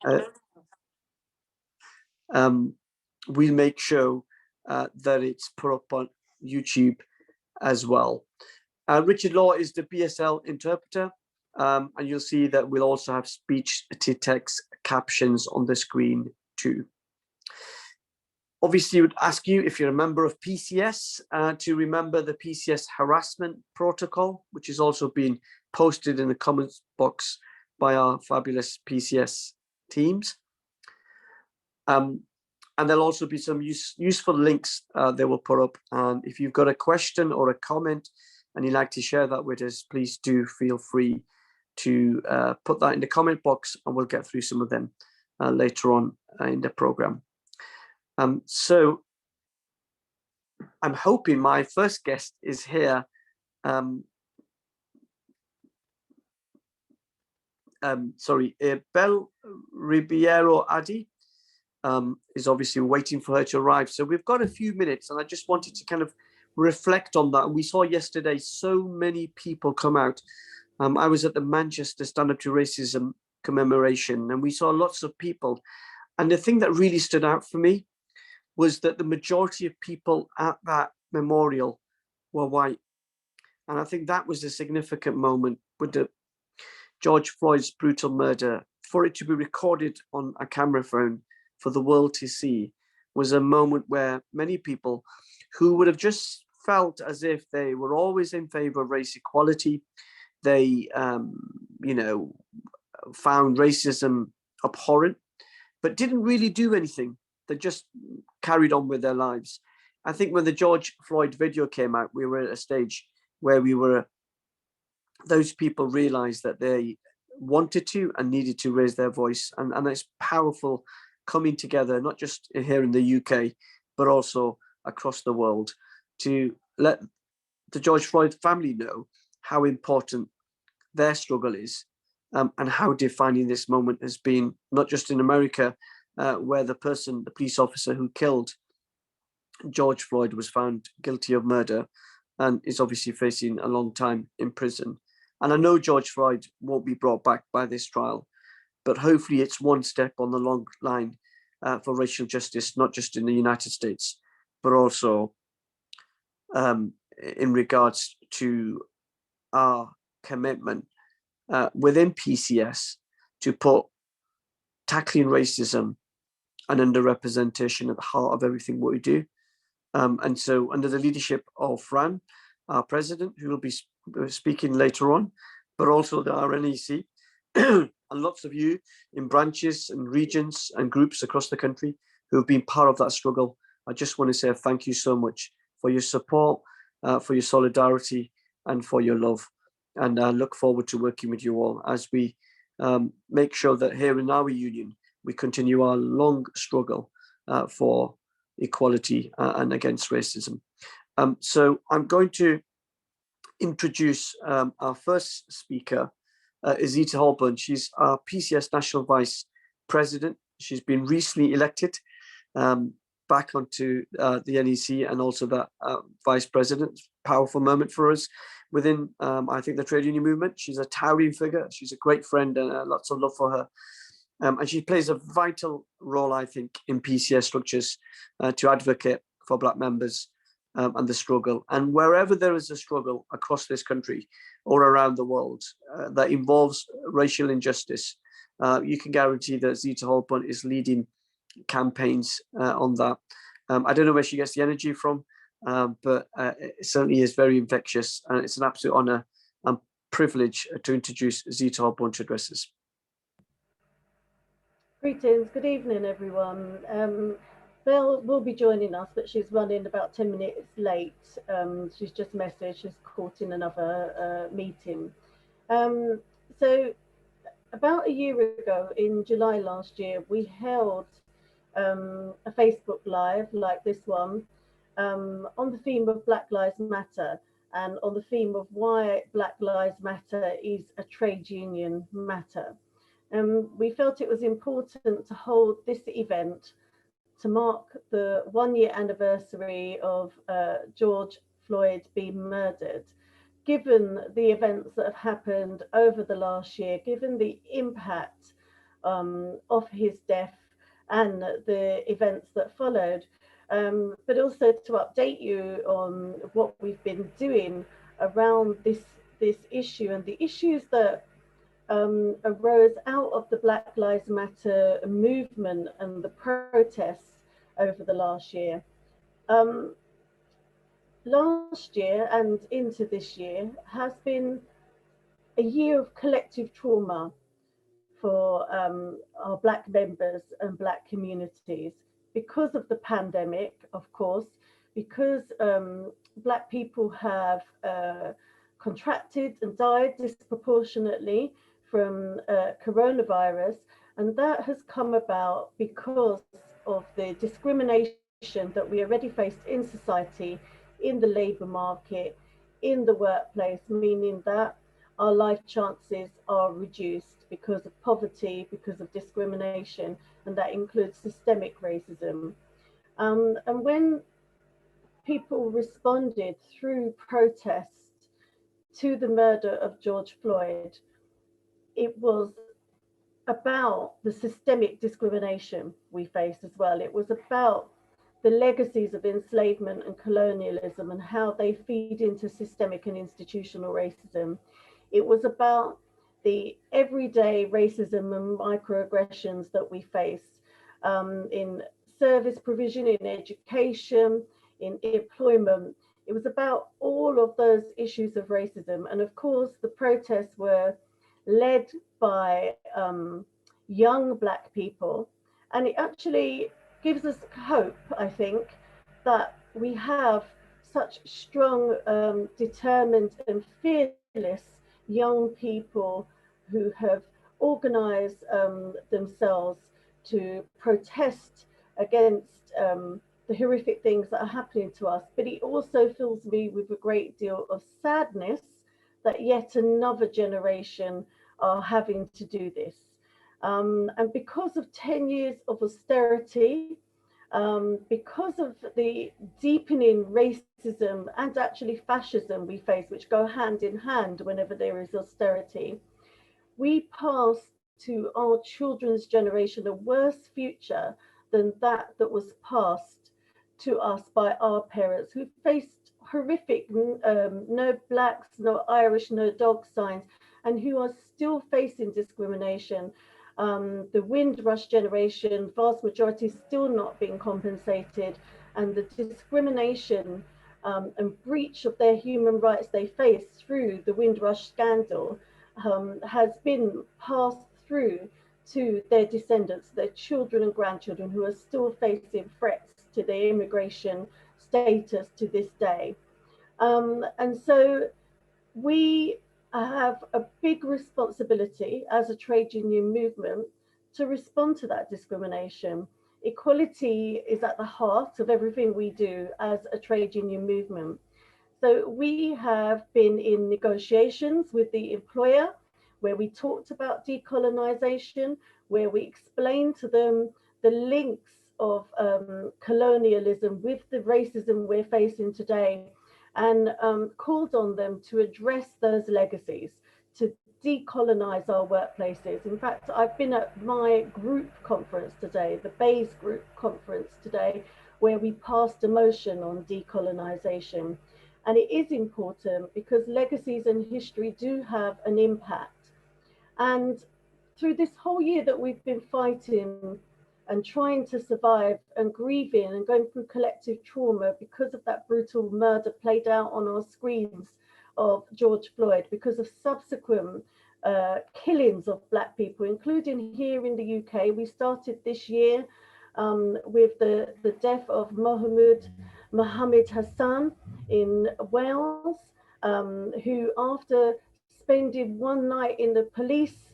uh, we'll make sure that it's put up on YouTube as well. Richard Law is the BSL interpreter, and you'll see that we'll also have speech to text captions on the screen too. Obviously, would ask you, if you're a member of PCS, to remember the PCS harassment protocol, which is also being posted in the comments box by our fabulous PCS teams. And there'll also be some useful links they will put up. And if you've got a question or a comment and you'd like to share that with us, please do feel free to put that in the comment box, and we'll get through some of them later on in the program. So I'm hoping my first guest is here. Bell Ribeiro Addy is obviously waiting for her to arrive. So we've got a few minutes, and I just wanted to kind of reflect on that. And we saw yesterday so many people come out. I was at the Manchester Stand Up to Racism commemoration, and we saw lots of people. And the thing that really stood out for me was that the majority of people at that memorial were white. And I think that was a significant moment with the George Floyd's brutal murder. For it to be recorded on a camera phone for the world to see was a moment where many people who would have just felt as if they were always in favor of race equality, they, found racism abhorrent, but didn't really do anything. They just carried on with their lives. I think when the George Floyd video came out, we were at a stage where those people realized that they wanted to and needed to raise their voice. And it's powerful coming together, not just here in the UK, but also across the world, to let the George Floyd family know how important their struggle is, and how defining this moment has been, not just in America, where the police officer who killed George Floyd was found guilty of murder and is obviously facing a long time in prison. And I know George Floyd won't be brought back by this trial, but hopefully it's one step on the long line for racial justice, not just in the United States, but also in regards to our commitment within PCS to put tackling racism and underrepresentation at the heart of everything what we do. And so under the leadership of Fran, our president, who will be speaking later on, but also the RNEC, and lots of you in branches and regions and groups across the country who have been part of that struggle. I just want to say thank you so much for your support, for your solidarity, and for your love. And I look forward to working with you all as we make sure that here in our union, we continue our long struggle for equality and against racism. So I'm going to introduce our first speaker, Zita Holbourne. She's our PCS National Vice President. She's been recently elected back onto the NEC, and also that Vice President. Powerful moment for us within, I think, the trade union movement. She's a towering figure. She's a great friend, and lots of love for her. And she plays a vital role, I think, in PCS structures to advocate for Black members and the struggle. And wherever there is a struggle across this country or around the world that involves racial injustice, you can guarantee that Zita Holbourne is leading campaigns on that. I don't know where she gets the energy from, but it certainly is very infectious, and it's an absolute honour and privilege to introduce Zita Holbourne to address us. Greetings, good evening everyone. Belle will be joining us, but she's running about 10 minutes late. She's just messaged, she's caught in another meeting. So about a year ago, in July last year, we held a Facebook Live like this one on the theme of Black Lives Matter, and on the theme of why Black Lives Matter is a trade union matter. We felt it was important to hold this event to mark the 1-year anniversary of George Floyd being murdered, given the events that have happened over the last year, given the impact of his death and the events that followed, but also to update you on what we've been doing around this issue and the issues that arose out of the Black Lives Matter movement and the protests over the last year. Um, Last year and into this year has been a year of collective trauma for our Black members and Black communities because of the pandemic, of course, because Black people have contracted and died disproportionately from coronavirus, and that has come about because of the discrimination that we already faced in society, in the labour market, in the workplace, meaning that our life chances are reduced because of poverty, because of discrimination, and that includes systemic racism. And when people responded through protest to the murder of George Floyd, it was about the systemic discrimination we face as well. It was about the legacies of enslavement and colonialism and how they feed into systemic and institutional racism. It was about the everyday racism and microaggressions that we face in service provision, in education, in employment. It was about all of those issues of racism. And of course, the protests were led by young Black people. And it actually gives us hope, I think, that we have such strong, determined, and fearless young people who have organized themselves to protest against the horrific things that are happening to us. But it also fills me with a great deal of sadness that yet another generation are having to do this. And because of 10 years of austerity, because of the deepening racism and actually fascism we face, which go hand in hand whenever there is austerity, we pass to our children's generation a worse future than that was passed to us by our parents, who faced horrific no Blacks, no Irish, no dog signs, and who are still facing discrimination. The Windrush generation, vast majority still not being compensated, and the discrimination and breach of their human rights they face through the Windrush scandal has been passed through to their descendants, their children and grandchildren, who are still facing threats to their immigration status to this day. And so we have a big responsibility as a trade union movement to respond to that discrimination. Equality is at the heart of everything we do as a trade union movement. So we have been in negotiations with the employer where we talked about decolonization, where we explained to them the links of colonialism with the racism we're facing today, and called on them to address those legacies, to decolonize our workplaces. In fact, I've been at my group conference today, the Bays Group conference today, where we passed a motion on decolonization. And it is important because legacies and history do have an impact. And through this whole year that we've been fighting and trying to survive and grieving and going through collective trauma because of that brutal murder played out on our screens of George Floyd, because of subsequent killings of Black people, including here in the UK. We started this year with the death of Mohammed Hassan in Wales, who, after spending one night in the police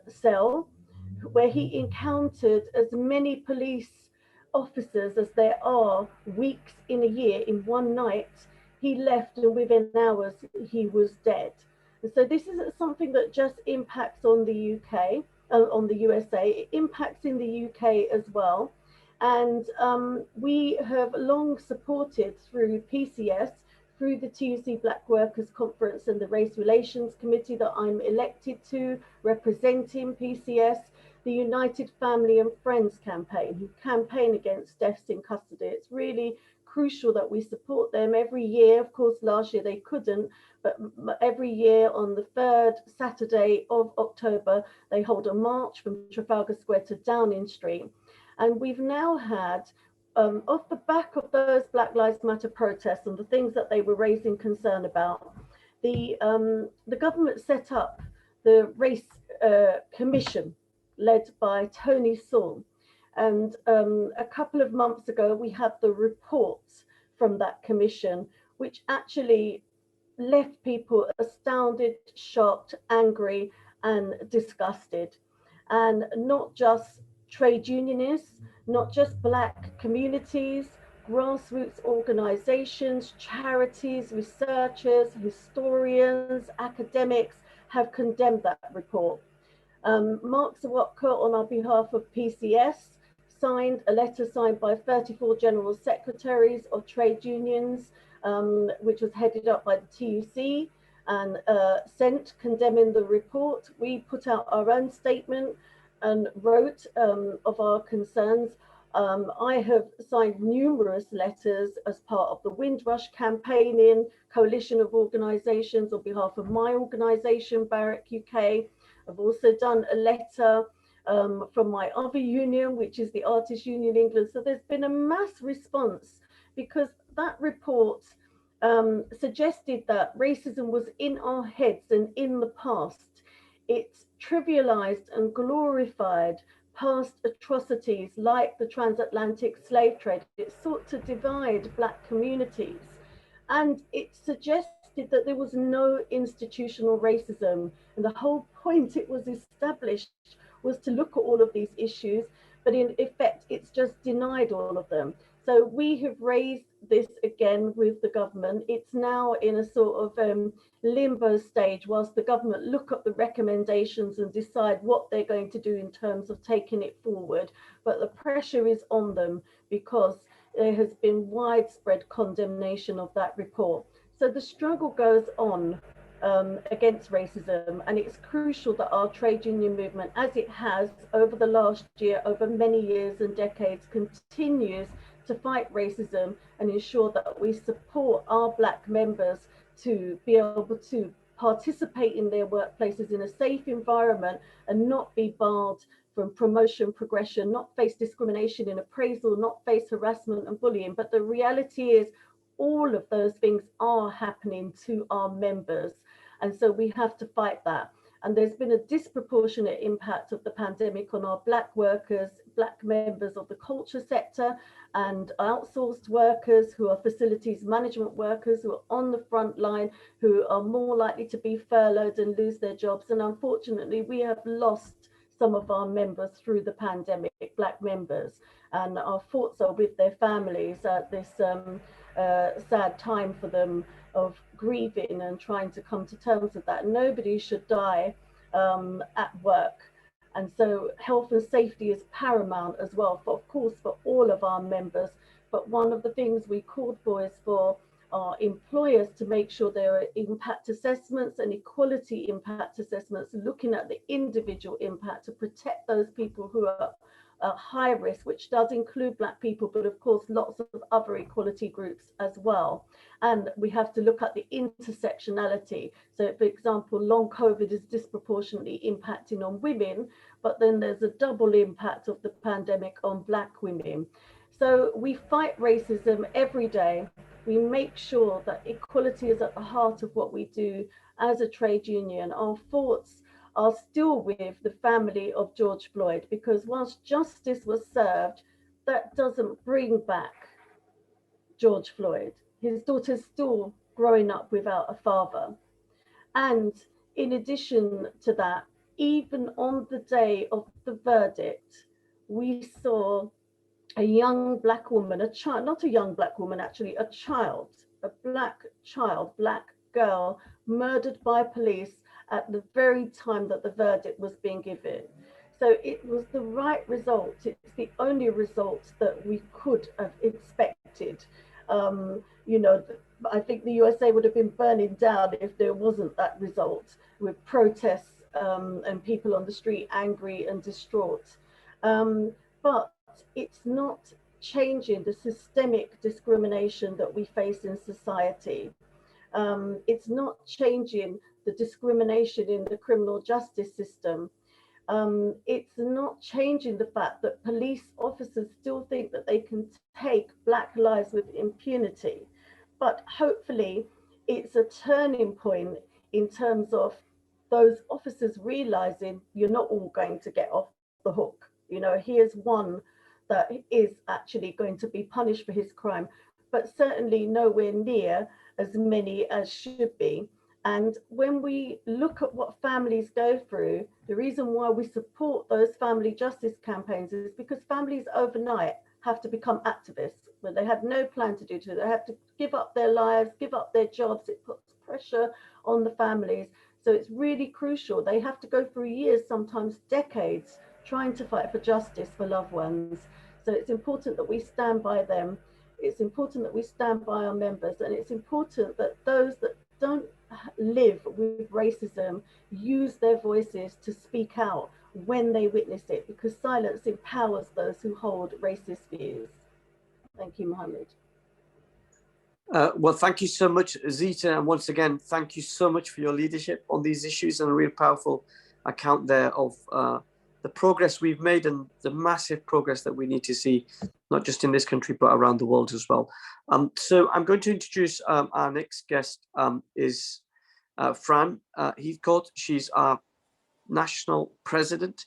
cell, where he encountered as many police officers as there are weeks in a year in one night, he left and within hours he was dead. And so this isn't something that just impacts on the UK, on the USA, it impacts in the UK as well. And we have long supported through PCS, through the TUC Black Workers Conference and the Race Relations Committee that I'm elected to, representing PCS, the United Family and Friends campaign, who campaign against deaths in custody. It's really crucial that we support them every year. Of course, last year they couldn't, but every year on the third Saturday of October, they hold a march from Trafalgar Square to Downing Street. And we've now had, off the back of those Black Lives Matter protests and the things that they were raising concern about, the government set up the race commission led by Tony Saul. And a couple of months ago, we had the reports from that commission, which actually left people astounded, shocked, angry, and disgusted. And not just trade unionists, not just Black communities, grassroots organizations, charities, researchers, historians, academics have condemned that report. Mark Zawodka, on our behalf of PCS, signed a letter signed by 34 general secretaries of trade unions, which was headed up by the TUC, and sent condemning the report. We put out our own statement and wrote of our concerns. I have signed numerous letters as part of the Windrush campaigning coalition of organisations on behalf of my organisation, Barrack UK. I've also done a letter from my other union, which is the Artists Union England. So there's been a mass response because that report suggested that racism was in our heads and in the past. It trivialized and glorified past atrocities like the transatlantic slave trade. It sought to divide Black communities, and it suggested that there was no institutional racism. And the whole point it was established was to look at all of these issues, but in effect, it's just denied all of them. So we have raised this again with the government. It's now in a sort of limbo stage whilst the government look at the recommendations and decide what they're going to do in terms of taking it forward. But the pressure is on them because there has been widespread condemnation of that report. So the struggle goes on against racism, and it's crucial that our trade union movement, as it has over the last year, over many years and decades, continues to fight racism and ensure that we support our Black members to be able to participate in their workplaces in a safe environment and not be barred from promotion, progression, not face discrimination in appraisal, not face harassment and bullying. But the reality is all of those things are happening to our members. And so we have to fight that. And there's been a disproportionate impact of the pandemic on our Black workers, Black members of the culture sector, and outsourced workers who are facilities management workers who are on the front line, who are more likely to be furloughed and lose their jobs. And unfortunately, we have lost some of our members through the pandemic, Black members, and our thoughts are with their families at this sad time for them of grieving and trying to come to terms with that. Nobody should die at work. And so health and safety is paramount as well, for, of course, for all of our members. But one of the things we called for is for our employers to make sure there are impact assessments and equality impact assessments, looking at the individual impact to protect those people who are high risk, which does include Black people, but of course lots of other equality groups as well. And we have to look at the intersectionality. So for example, long COVID is disproportionately impacting on women, but then there's a double impact of the pandemic on Black women. So we fight racism every day. We make sure that equality is at the heart of what we do as a trade union. Our thoughts are still with the family of George Floyd, because once justice was served, that doesn't bring back George Floyd. His daughter's still growing up without a father. And in addition to that, even on the day of the verdict, we saw a young Black woman, a child, not a young Black woman, actually, a child, a Black child, Black girl, murdered by police at the very time that the verdict was being given. So it was the right result. It's the only result that we could have expected. You know, I think the USA would have been burning down if there wasn't that result, with protests and people on the street angry and distraught. But it's not changing the systemic discrimination that we face in society. It's not changing the discrimination in the criminal justice system. It's not changing the fact that police officers still think that they can take Black lives with impunity. But hopefully, it's a turning point in terms of those officers realizing you're not all going to get off the hook. You know, here's one that is actually going to be punished for his crime, but certainly nowhere near as many as should be. And when we look at what families go through, the reason why we support those family justice campaigns is because families overnight have to become activists when they had no plan to do so. They have to give up their lives, give up their jobs. It puts pressure on the families. So it's really crucial. They have to go through years, sometimes decades, trying to fight for justice for loved ones. So it's important that we stand by them. It's important that we stand by our members, and it's important that those that don't live with racism use their voices to speak out when they witness it, because silence empowers those who hold racist views. Thank you, Mohammed. Well, thank you so much, Zita. And once again, thank you so much for your leadership on these issues, and a real powerful account there of the progress we've made and the massive progress that we need to see, not just in this country, but around the world as well. So I'm going to introduce our next guest is Fran Heathcote. She's our national president,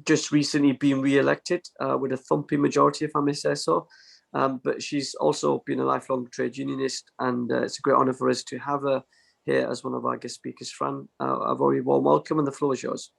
just recently been re-elected with a thumping majority, if I may say so. But she's also been a lifelong trade unionist, and it's a great honour for us to have her here as one of our guest speakers. Fran, a very warm welcome, and the floor is yours.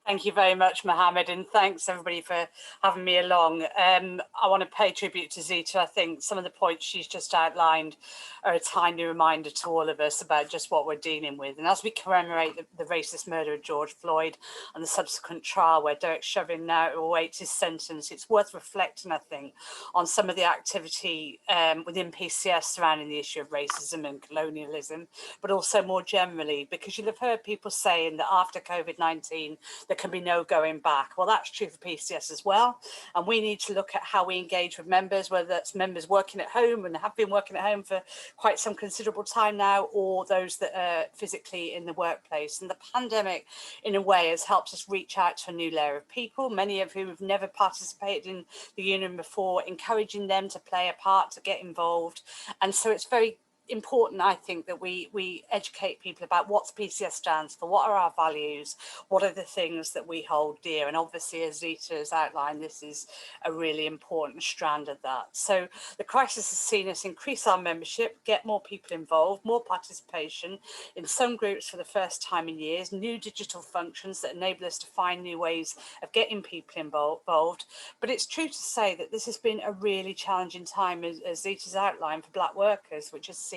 Thank you very much, Mohammed, and thanks everybody for having me along. I want to pay tribute to Zita. I think some of the points she's just outlined are a timely reminder to all of us about just what we're dealing with. And as we commemorate the racist murder of George Floyd and the subsequent trial where Derek Chauvin now awaits his sentence, it's worth reflecting, I think, on some of the activity within PCS surrounding the issue of racism and colonialism, but also more generally, because you'll have heard people saying that after COVID-19, there can be no going back. Well, that's true for PCS as well. And we need to look at how we engage with members, whether that's members working at home and have been working at home for quite some considerable time now, or those that are physically in the workplace. And the pandemic, in a way, has helped us reach out to a new layer of people, many of whom have never participated in the union before, encouraging them to play a part, to get involved. And so it's very important, I think, that we educate people about what PCS stands for, what are our values, what are the things that we hold dear. And obviously, as Zita has outlined, this is a really important strand of that. So the crisis has seen us increase our membership, get more people involved, more participation in some groups for the first time in years, new digital functions that enable us to find new ways of getting people involved. But it's true to say that this has been a really challenging time, as Zita's outlined, for Black workers, which has seen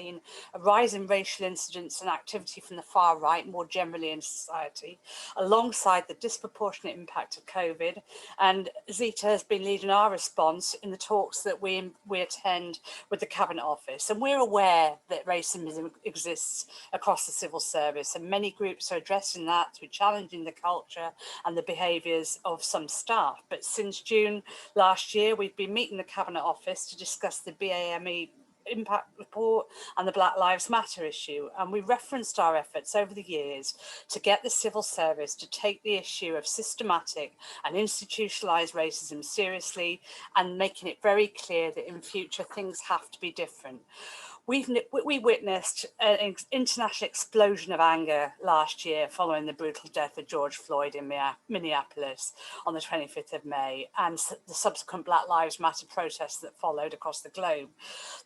a rise in racial incidents and activity from the far right more generally in society, alongside the disproportionate impact of COVID. And Zita has been leading our response in the talks that we attend with the Cabinet Office. And we're aware that racism exists across the civil service, and many groups are addressing that through challenging the culture and the behaviours of some staff. But since June last year, we've been meeting the Cabinet Office to discuss the BAME impact report and the Black Lives Matter issue, and we referenced our efforts over the years to get the civil service to take the issue of systematic and institutionalized racism seriously, and making it very clear that in future things have to be different. We witnessed an international explosion of anger last year following the brutal death of George Floyd in Minneapolis on the 25th of May, and the subsequent Black Lives Matter protests that followed across the globe.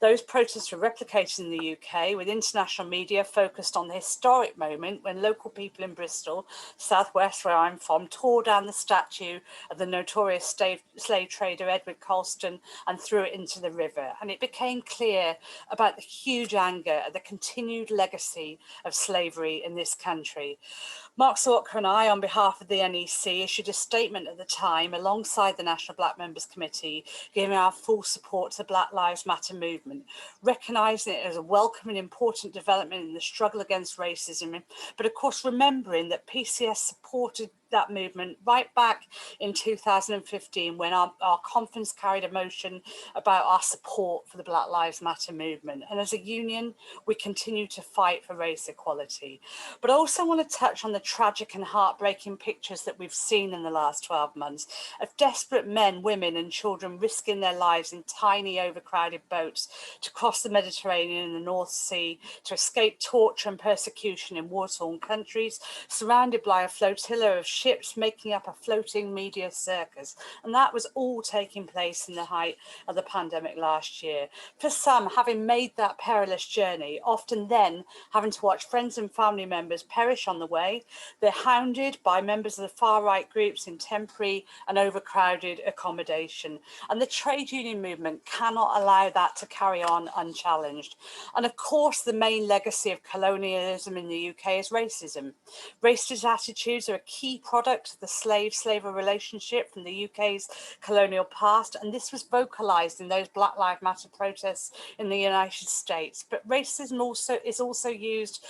Those protests were replicated in the UK, with international media focused on the historic moment when local people in Bristol, southwest where I'm from, tore down the statue of the notorious slave trader Edward Colston and threw it into the river. And it became clear about the huge anger at the continued legacy of slavery in this country. Mark Sawalker and I, on behalf of the NEC, issued a statement at the time alongside the National Black Members Committee, giving our full support to the Black Lives Matter movement, recognising it as a welcome and important development in the struggle against racism, but of course remembering that PCS supported that movement right back in 2015 when our conference carried a motion about our support for the Black Lives Matter movement. And as a union, we continue to fight for race equality. But I also want to touch on the tragic and heartbreaking pictures that we've seen in the last 12 months of desperate men, women and children risking their lives in tiny overcrowded boats to cross the Mediterranean and the North Sea to escape torture and persecution in war-torn countries, surrounded by a flotilla of ships making up a floating media circus. And that was all taking place in the height of the pandemic last year. For some, having made that perilous journey, often then having to watch friends and family members perish on the way, they're hounded by members of the far-right groups in temporary and overcrowded accommodation. And the trade union movement cannot allow that to carry on unchallenged. And of course, the main legacy of colonialism in the UK is racism. Racist attitudes are a key product of the slave-slaver relationship from the UK's colonial past, and this was vocalised in those Black Lives Matter protests in the United States. But racism is also used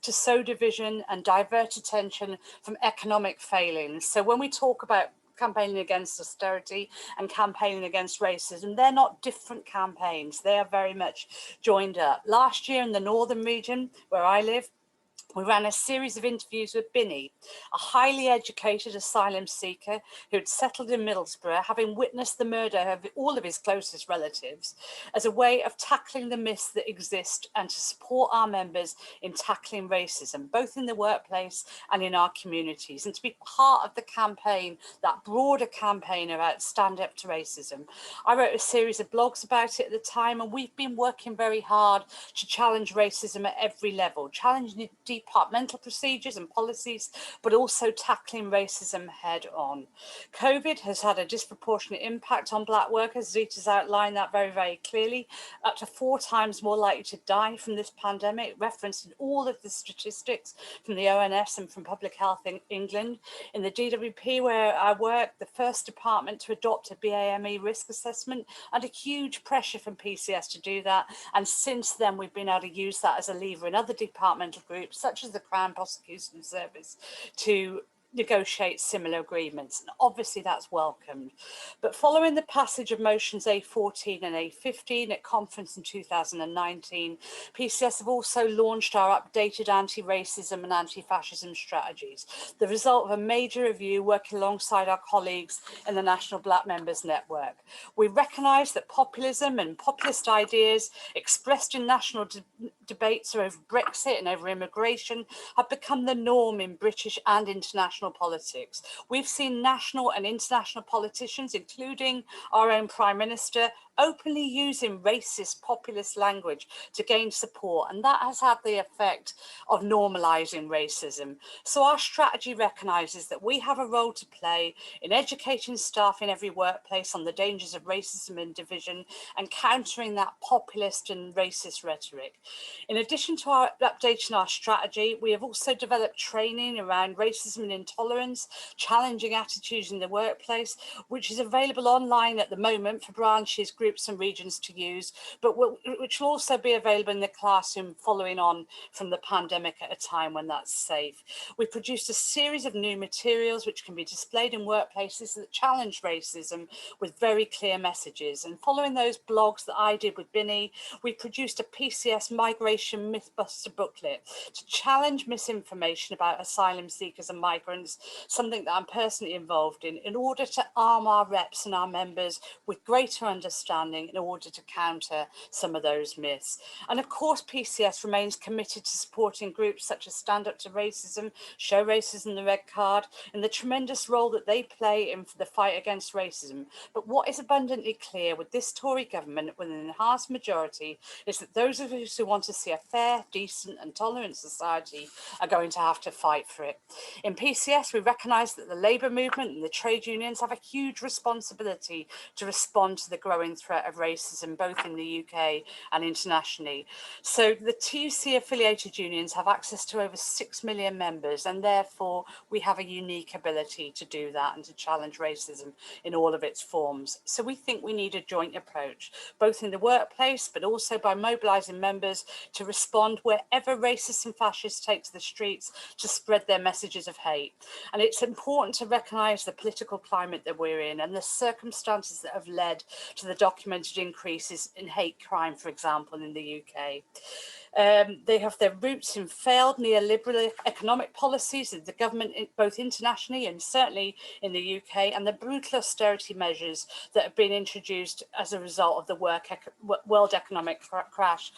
to sow division and divert attention from economic failings. So when we talk about campaigning against austerity and campaigning against racism, they're not different campaigns. They are very much joined up. Last year in the northern region where I live, we ran a series of interviews with Binny, a highly educated asylum seeker who had settled in Middlesbrough, having witnessed the murder of all of his closest relatives, as a way of tackling the myths that exist and to support our members in tackling racism, both in the workplace and in our communities, and to be part of the campaign, that broader campaign about stand up to racism. I wrote a series of blogs about it at the time, and we've been working very hard to challenge racism at every level, challenging departmental procedures and policies, but also tackling racism head on. COVID has had a disproportionate impact on Black workers. Zita's outlined that very, very clearly. Up to 4 times more likely to die from this pandemic, referenced in all of the statistics from the ONS and from Public Health in England. In the DWP where I work, the first department to adopt a BAME risk assessment, under huge pressure from PCS to do that. And since then, we've been able to use that as a lever in other departmental groups, such as the Crown Prosecution Service, to negotiate similar agreements, and obviously that's welcomed. But following the passage of motions A14 and A15 at conference in 2019, PCS have also launched our updated anti-racism and anti-fascism strategies, the result of a major review working alongside our colleagues in the National Black Members Network. We recognise that populism and populist ideas expressed in national debates over Brexit and over immigration have become the norm in British and international politics. We've seen national and international politicians, including our own Prime Minister, openly using racist populist language to gain support, and that has had the effect of normalising racism. So our strategy recognises that we have a role to play in educating staff in every workplace on the dangers of racism and division and countering that populist and racist rhetoric. In addition to updating our strategy, we have also developed training around racism and intolerance, challenging attitudes in the workplace, which is available online at the moment for branches, groups and regions to use, but which will also be available in the classroom following on from the pandemic at a time when that's safe. We've produced a series of new materials which can be displayed in workplaces that challenge racism with very clear messages. And following those blogs that I did with Binny, we produced a PCS Migration Mythbuster booklet to challenge misinformation about asylum seekers and migrants, something that I'm personally involved in order to arm our reps and our members with greater understanding in order to counter some of those myths. And of course, PCS remains committed to supporting groups such as Stand Up to Racism, Show Racism the Red Card, and the tremendous role that they play in the fight against racism. But what is abundantly clear with this Tory government with an enhanced majority is that those of us who want to to see a fair, decent and tolerant society are going to have to fight for it. In PCS, we recognise that the labour movement and the trade unions have a huge responsibility to respond to the growing threat of racism, both in the UK and internationally. So the TUC affiliated unions have access to over 6 million members, and therefore we have a unique ability to do that and to challenge racism in all of its forms. So we think we need a joint approach, both in the workplace, but also by mobilising members to respond wherever racists and fascists take to the streets to spread their messages of hate. And it's important to recognise the political climate that we're in and the circumstances that have led to the documented increases in hate crime, for example, in the UK. They have their roots in failed neoliberal economic policies of the government, both internationally and certainly in the UK, and the brutal austerity measures that have been introduced as a result of the world economic crash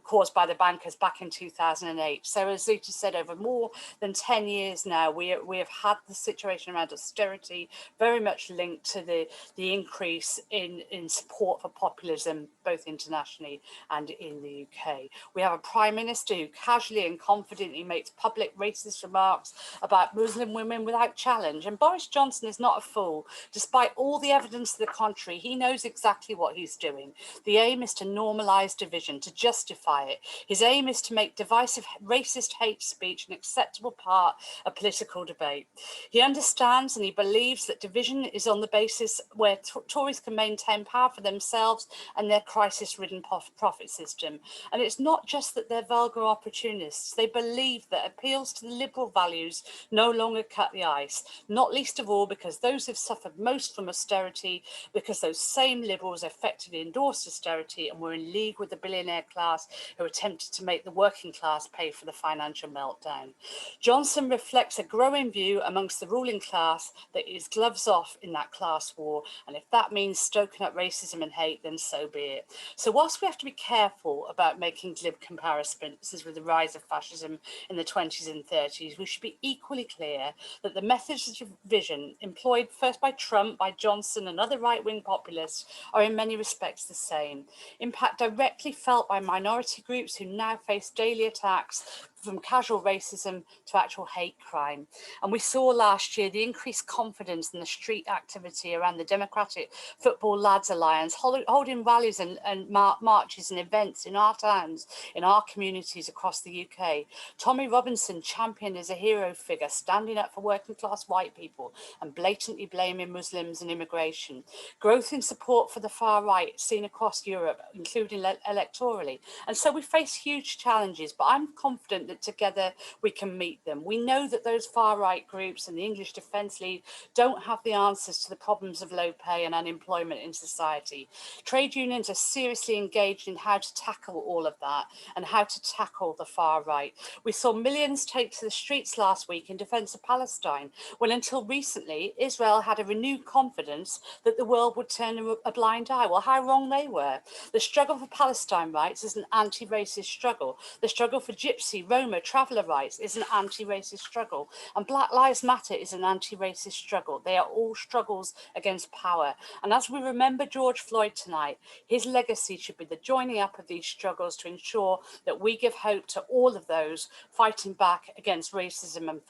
caused by the bankers back in 2008. So as Zita said, over more than 10 years now, we have had the situation around austerity very much linked to the increase in support for populism, both internationally and in the UK. We have a Prime Minister who casually and confidently makes public racist remarks about Muslim women without challenge. And Boris Johnson is not a fool. Despite all the evidence to the contrary, he knows exactly what he's doing. The aim is to normalise division, to justify it. His aim is to make divisive racist hate speech an acceptable part of political debate. He understands and he believes that division is on the basis where Tories can maintain power for themselves and their crisis-ridden profit system. And it's not just that they're vulgar opportunists. They believe that appeals to the liberal values no longer cut the ice, not least of all because those who've suffered most from austerity, because those same liberals effectively endorsed austerity and were in league with the billionaire class who attempted to make the working class pay for the financial meltdown. Johnson reflects a growing view amongst the ruling class that is gloves off in that class war, and if that means stoking up racism and hate, then so be it. So whilst we have to be careful about making glib comparisons with the rise of fascism in the 20s and 30s, we should be equally clear that the methods of division employed first by Trump, by Johnson and other right-wing populists are in many respects the same. Impact directly felt by minority groups who now face daily attacks from casual racism to actual hate crime. And we saw last year the increased confidence in the street activity around the Democratic Football Lads Alliance, holding rallies and marches and events in our towns, in our communities across the UK. Tommy Robinson championed as a hero figure, standing up for working class white people and blatantly blaming Muslims and immigration. Growth in support for the far right seen across Europe, including electorally. And so we face huge challenges, but I'm confident that together we can meet them. We know that those far right groups and the English Defence League don't have the answers to the problems of low pay and unemployment in society. Trade unions are seriously engaged in how to tackle all of that and how to tackle the far right. We saw millions take to the streets last week in defence of Palestine, when until recently Israel had a renewed confidence that the world would turn a blind eye. Well, how wrong they were. The struggle for Palestine rights is an anti-racist struggle. The struggle for Gypsy, Roma, traveller rights is an anti-racist struggle. And Black Lives Matter is an anti-racist struggle. They are all struggles against power. And as we remember George Floyd tonight, his legacy should be the joining up of these struggles to ensure that we give hope to all of those fighting back against racism and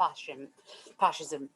fascism.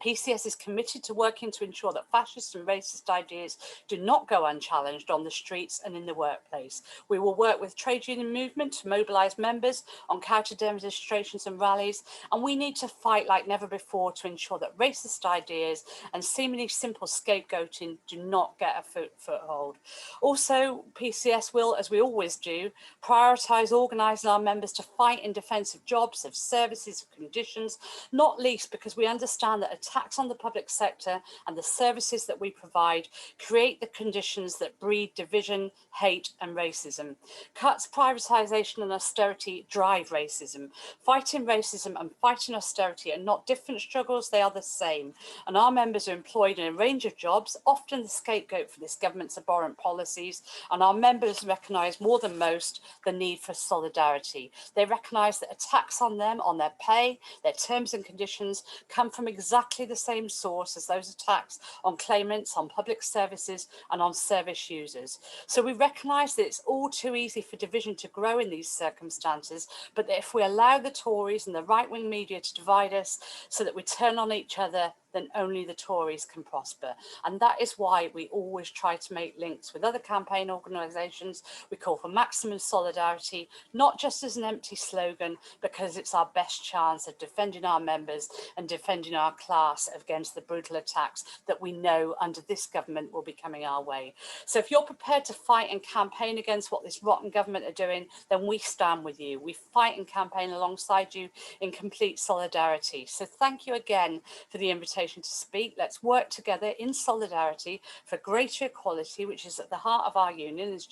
PCS is committed to working to ensure that fascist and racist ideas do not go unchallenged on the streets and in the workplace. We will work with trade union movement to mobilise members on counter demonstrations and rallies, and we need to fight like never before to ensure that racist ideas and seemingly simple scapegoating do not get a foothold. Also, PCS will, as we always do, prioritise organising our members to fight in defence of jobs, of services, of conditions, not least because we understand that attacks on the public sector and the services that we provide create the conditions that breed division, hate and racism. Cuts, privatisation and austerity drive racism. Fighting racism and fighting austerity are not different struggles, they are the same. And our members are employed in a range of jobs, often the scapegoat for this government's abhorrent policies, and our members recognise more than most the need for solidarity. They recognise that attacks on them, on their pay, their terms and conditions come from exactly exactly the same source as those attacks on claimants, on public services and on service users. So we recognise that it's all too easy for division to grow in these circumstances, but that if we allow the Tories and the right-wing media to divide us so that we turn on each other, then only the Tories can prosper. And that is why we always try to make links with other campaign organisations. We call for maximum solidarity, not just as an empty slogan, because it's our best chance of defending our members and defending our class against the brutal attacks that we know under this government will be coming our way. So if you're prepared to fight and campaign against what this rotten government are doing, then we stand with you. We fight and campaign alongside you in complete solidarity. So thank you again for the invitation to speak. Let's work together in solidarity for greater equality, which is at the heart of our union, as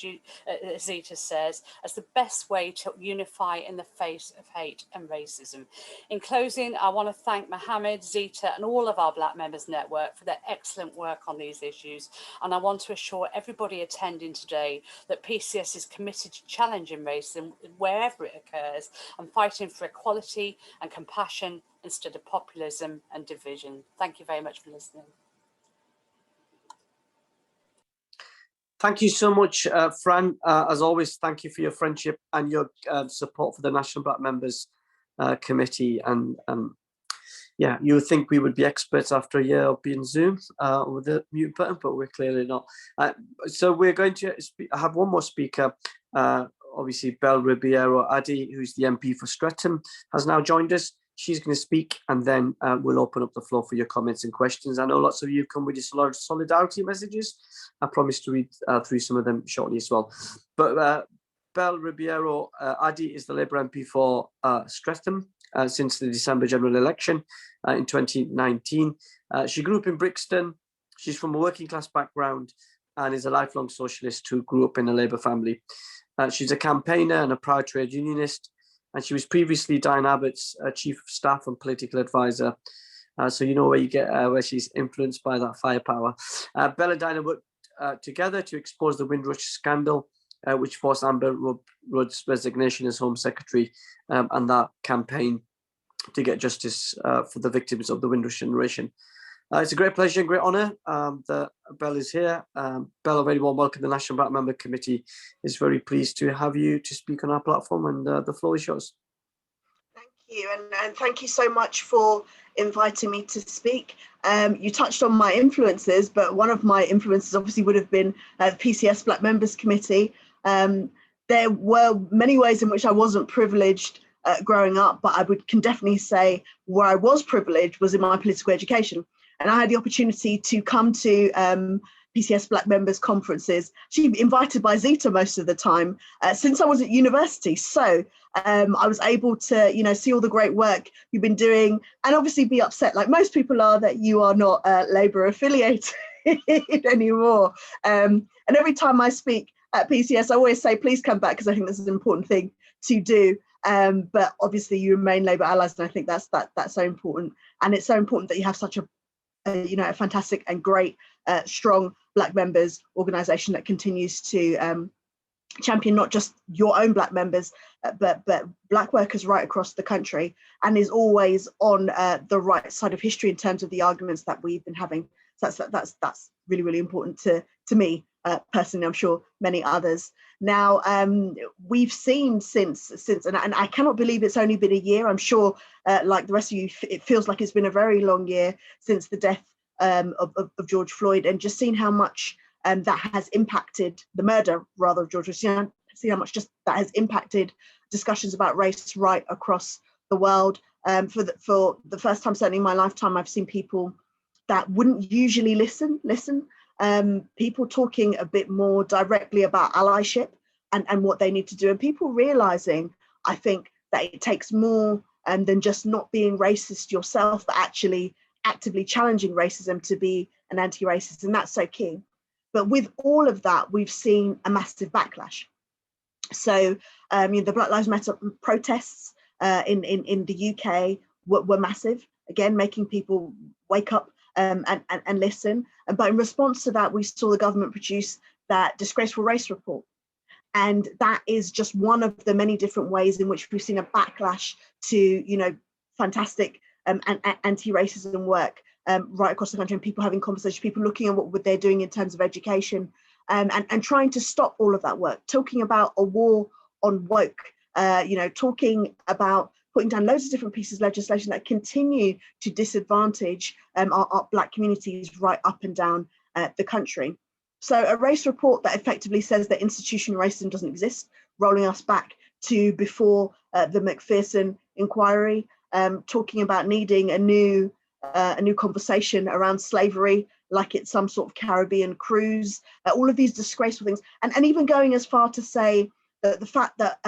Zita says, as the best way to unify in the face of hate and racism. In closing, I want to thank Mohammed, Zita and all of our Black Members Network for their excellent work on these issues. And I want to assure everybody attending today that PCS is committed to challenging racism wherever it occurs and fighting for equality and compassion instead of populism and division. Thank you very much for listening. Thank you so much, Fran. As always, thank you for your friendship and your support for the National Black Members Committee. And yeah, you would think we would be experts after a year of being Zoom with the mute button, but we're clearly not. So we're going to have one more speaker. Obviously, Bell Ribeiro Addy, who's the MP for Streatham, has now joined us. She's going to speak, and then we'll open up the floor for your comments and questions. I know lots of you come with your solidarity messages. I promise to read through some of them shortly as well. But Bell Ribeiro Addy is the Labour MP for Streatham since the December general election in 2019. She grew up in Brixton. She's from a working class background and is a lifelong socialist who grew up in a Labour family. She's a campaigner and a proud trade unionist. And she was previously Diane Abbott's chief of staff and political advisor. So you know where you get where she's influenced by that firepower. Bella and Diana worked together to expose the Windrush scandal, which forced Amber Rudd's resignation as Home Secretary, and that campaign to get justice for the victims of the Windrush generation. It's a great pleasure and great honour that Bell is here. Bell, a very warm welcome. The National Black Member Committee is very pleased to have you to speak on our platform, and the floor is yours. Thank you, and thank you so much for inviting me to speak. You touched on my influences, but one of my influences obviously would have been the PCS Black Members Committee. There were many ways in which I wasn't privileged growing up, but can definitely say where I was privileged was in my political education. And I had the opportunity to come to PCS Black Members conferences, actually invited by Zita most of the time, since I was at university. So I was able to, see all the great work you've been doing, and obviously be upset, like most people are, that you are not Labour affiliated anymore. And every time I speak at PCS, I always say, please come back, because I think this is an important thing to do. But obviously you remain Labour allies, and I think that's so important. And it's so important that you have such a fantastic and great, strong Black members organisation that continues to champion not just your own Black members, but Black workers right across the country, and is always on the right side of history in terms of the arguments that we've been having. So that's really, really important to me personally. I'm sure many others. Now we've seen since, and I cannot believe it's only been a year. I'm sure, like the rest of you, it feels like it's been a very long year since the death of George Floyd, and just seen how much that has impacted the murder, rather, of George Floyd. See how much just that has impacted discussions about race right across the world. For the first time, certainly in my lifetime, I've seen people that wouldn't usually listen. People talking a bit more directly about allyship and what they need to do, and people realizing, I think, that it takes more than just not being racist yourself, but actually actively challenging racism to be an anti-racist, and that's so key. But with all of that, we've seen a massive backlash. So the Black Lives Matter protests in the UK were massive, again, making people wake up and listen. But in response to that, we saw the government produce that disgraceful race report. And that is just one of the many different ways in which we've seen a backlash to, fantastic anti-racism work right across the country, and people having conversations, people looking at what they're doing in terms of education, and trying to stop all of that work, talking about a war on woke, talking about putting down loads of different pieces of legislation that continue to disadvantage our Black communities right up and down the country. So a race report that effectively says that institutional racism doesn't exist, rolling us back to before the Macpherson inquiry, talking about needing a new conversation around slavery, like it's some sort of Caribbean cruise, all of these disgraceful things, and even going as far to say that the fact that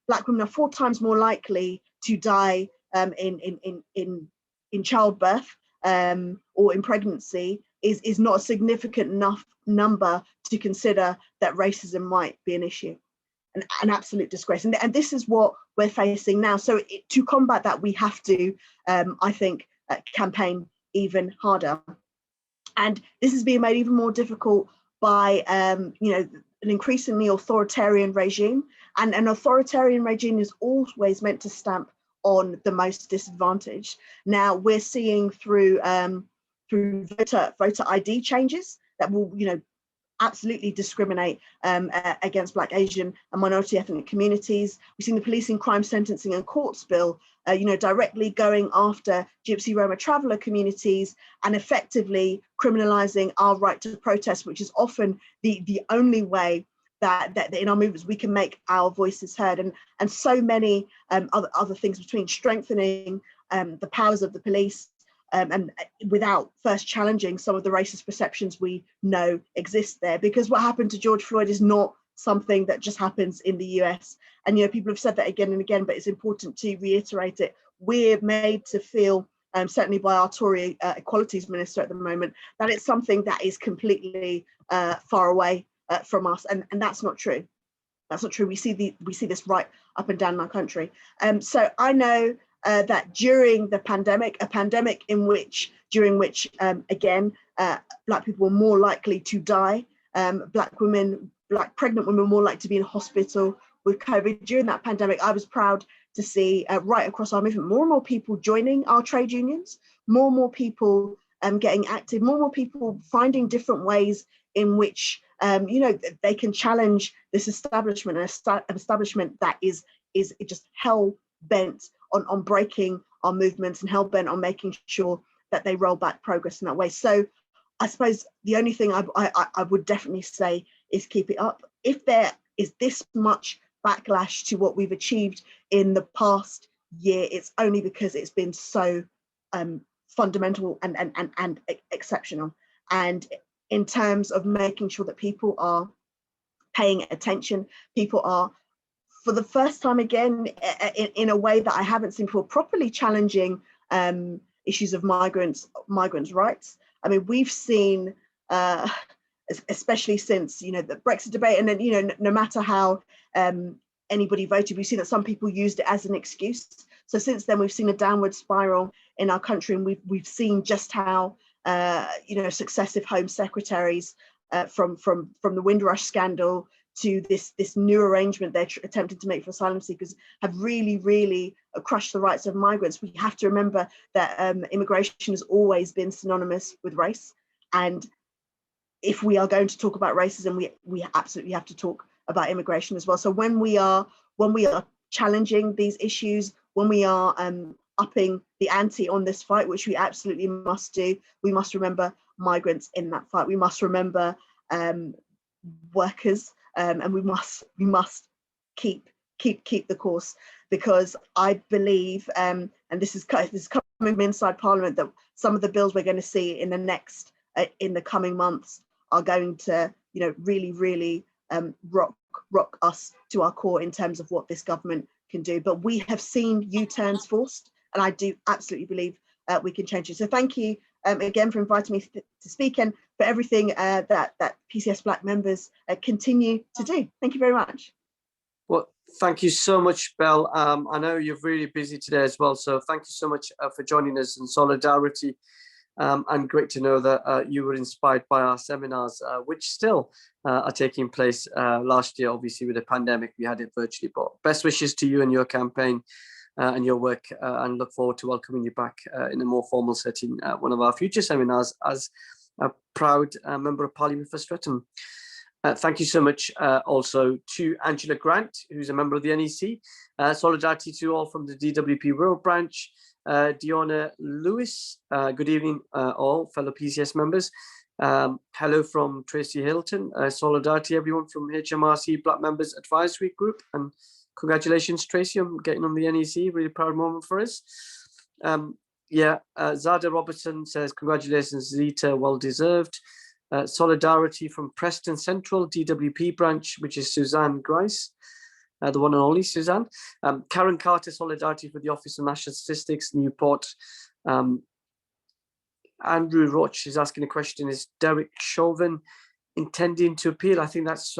Black women are 4 times more likely to die in childbirth or in pregnancy is not a significant enough number to consider that racism might be an issue. An absolute disgrace, and this is what we're facing now. So to combat that, we have to, I think, campaign even harder. And this is being made even more difficult by, an increasingly authoritarian regime. And an authoritarian regime is always meant to stamp on the most disadvantaged. Now we're seeing through voter ID changes that will, absolutely discriminate against Black, Asian and minority ethnic communities. We've seen the Policing, Crime, Sentencing and Courts Bill, directly going after Gypsy, Roma, traveller communities and effectively criminalising our right to protest, which is often the only way that in our movements we can make our voices heard, and so many other things, between strengthening the powers of the police, and without first challenging some of the racist perceptions we know exist there. Because what happened to George Floyd is not something that just happens in the US. And people have said that again and again, but it's important to reiterate it. We're made to feel, certainly by our Tory Equalities Minister at the moment, that it's something that is completely far away from us, and that's not true. That's not true. We see this right up and down our country. So I know that during the pandemic, a pandemic during which again, Black people were more likely to die, Black pregnant women were more likely to be in hospital with COVID. During that pandemic, I was proud to see right across our movement, more and more people joining our trade unions, more and more people getting active, more and more people finding different ways in which they can challenge this establishment, an establishment that is just hell bent on breaking our movements and hell bent on making sure that they roll back progress in that way. So I suppose the only thing I would definitely say is keep it up. If there is this much backlash to what we've achieved in the past year, it's only because it's been so fundamental and exceptional. And in terms of making sure that people are paying attention, people are, for the first time again, in a way that I haven't seen before, properly challenging issues of migrants' rights. I mean, we've seen, especially since the Brexit debate, and then no matter how anybody voted, we've seen that some people used it as an excuse. So since then, we've seen a downward spiral in our country, and we've seen just how successive Home Secretaries, from the Windrush scandal to this new arrangement they're attempting to make for asylum seekers, have really crushed the rights of migrants. We have to remember that immigration has always been synonymous with race, and if we are going to talk about racism, we absolutely have to talk about immigration as well. So when we are challenging these issues, when we are upping the ante on this fight, which we absolutely must do, we must remember migrants in that fight. We must remember workers, and we must keep the course, because I believe, and this is coming from inside Parliament, that some of the bills we're going to see in the coming months are going to really rock us to our core in terms of what this government can do. But we have seen U-turns forced, and I do absolutely believe we can change it. So thank you again for inviting me to speak, and for everything that PCS Black members continue to do. Thank you very much. Well, thank you so much, Bell. I know you're really busy today as well, so thank you so much for joining us in solidarity. And great to know that you were inspired by our seminars, which still are taking place. Last year, obviously, with the pandemic, we had it virtually, but best wishes to you and your campaign. and your work, and look forward to welcoming you back in a more formal setting at one of our future seminars as a proud Member of Parliament for Streatham. Thank you so much also to Angela Grant, who's a member of the NEC. Solidarity to all from the DWP Wirral branch. Diona Lewis, good evening all fellow PCS members. Hello from Tracy Hilton. Solidarity everyone from HMRC Black Members Advisory Group, and congratulations Tracy on getting on the NEC, really proud moment for us. Zada Robertson says congratulations Zita, well deserved. Solidarity from Preston Central DWP branch, which is Suzanne Grice, the one and only Suzanne. Karen Carter, solidarity for the Office of National Statistics, Newport. Andrew Roach is asking a question: is Derek Chauvin intending to appeal? I think that's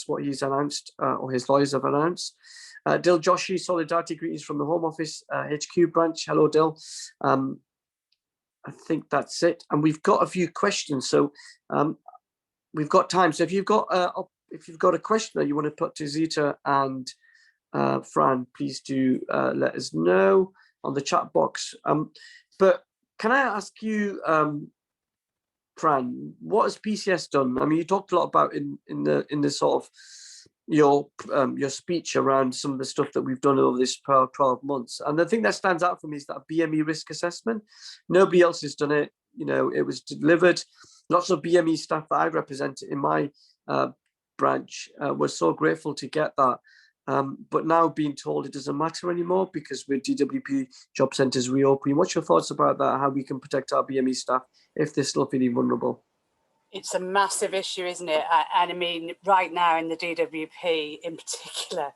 what he's announced, or his lawyers have announced. Dil Joshi, solidarity greetings from the Home Office HQ branch. Hello, Dil. I think that's it, and we've got a few questions, so we've got time. So if you've got a question that you want to put to Zita and Fran, please do let us know on the chat box. But can I ask you, Fran, what has PCS done? I mean, you talked a lot about in the sort of your speech around some of the stuff that we've done over this 12 months. And the thing that stands out for me is that BME risk assessment. Nobody else has done it. You know, it was delivered. Lots of BME staff that I represent in my branch were so grateful to get that. But now being told it doesn't matter anymore because with DWP job centres reopening. What's your thoughts about that? How we can protect our BME staff if they're still feeling vulnerable? It's a massive issue, isn't it? And I mean, right now in the DWP in particular,